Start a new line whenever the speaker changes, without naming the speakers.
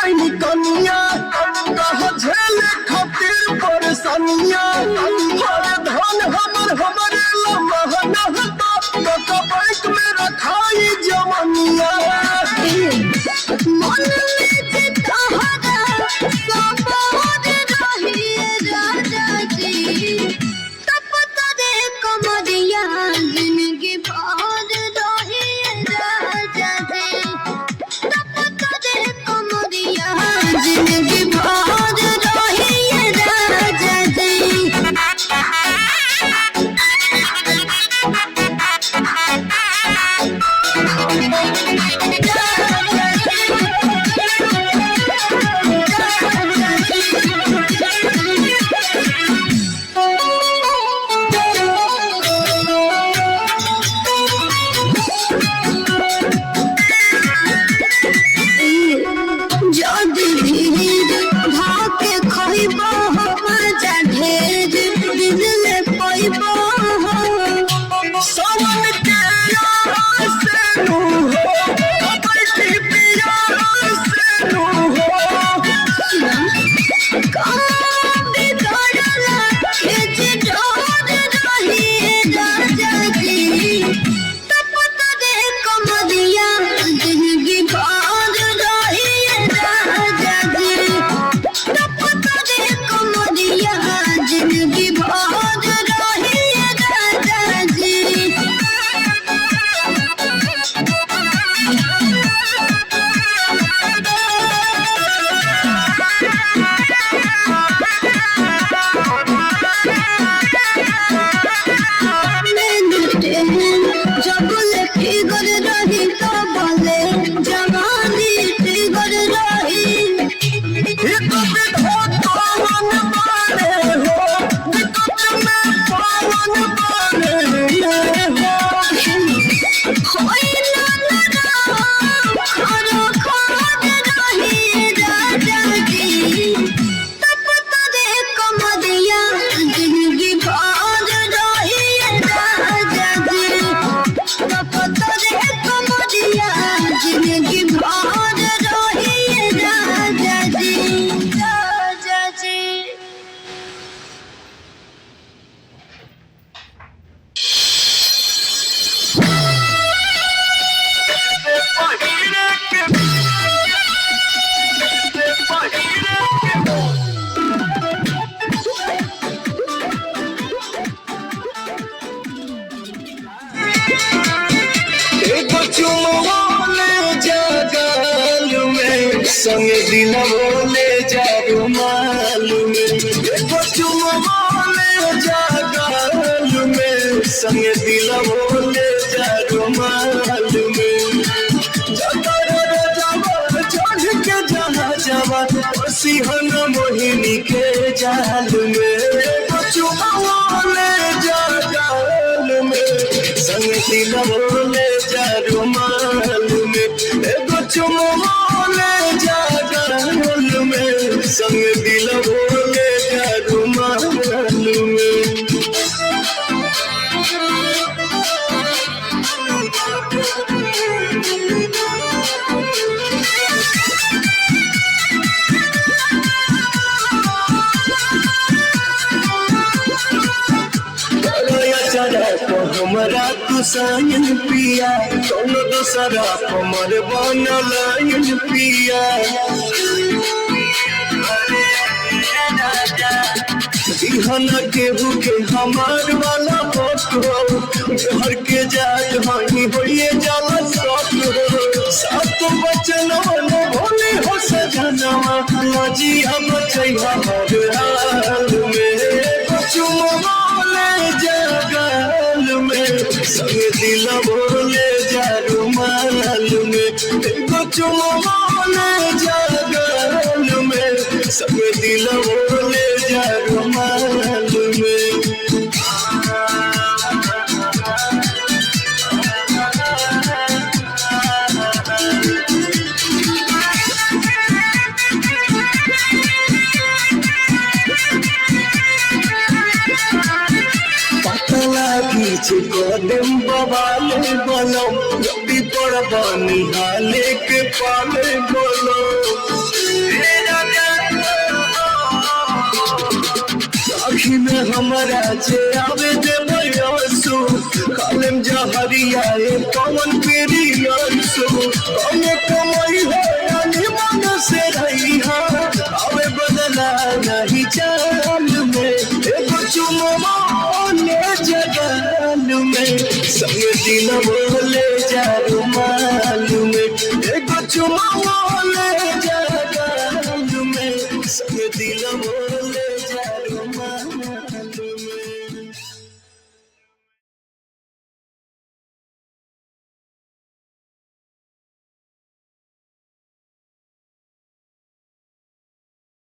गई कनिया कहा झेले खातिर परेशानिया हर धन हमर लम्हा नहता बैंक में रखाई जमनिया
मन में चितहरा सवार रहिए राजा जी तब तरे कमरिया जिंदगी भर रहिए राजा जी तब तरे कमरिया जिंदगी भर रहिए राजा जी
संग दिल बोले जारू मालूम चुम बोले जागाल में संग दिल बोले जारू मालूम चढ़ के जहाँ जवा सिंहन मोहिनी के जाल में चुम बोले जागाल में संग दिल बोले जारू मालूम चुम संग दिल बोले जारू मालूम हमरा तू सायन पिया कौनो दूसरा हमर बनल पिया दिहन केहू के हमार वाला फोटो घर के जाय हई होइए जाला सब सात बचन भोले हो सजनवा लजिया बचैया हर हाल में चुम बोले जगाल में संग दिल बोले जारू माल में चुम बोले जगाल में संग दिल बोले जारू माल में पीछे कदम बवाले बलम रबी पर बनी हाले के पाले बोलो आँखी में हमारा जे आवे दे बयसु कालम जहरिया ए पवन पेरी अंसु कमे कमाई है यानी मन से रही आवे बदला नहीं चाल में एगो चुमा ले जगाल में संग दिन बोले जा रुमाल में एगो चुमा ले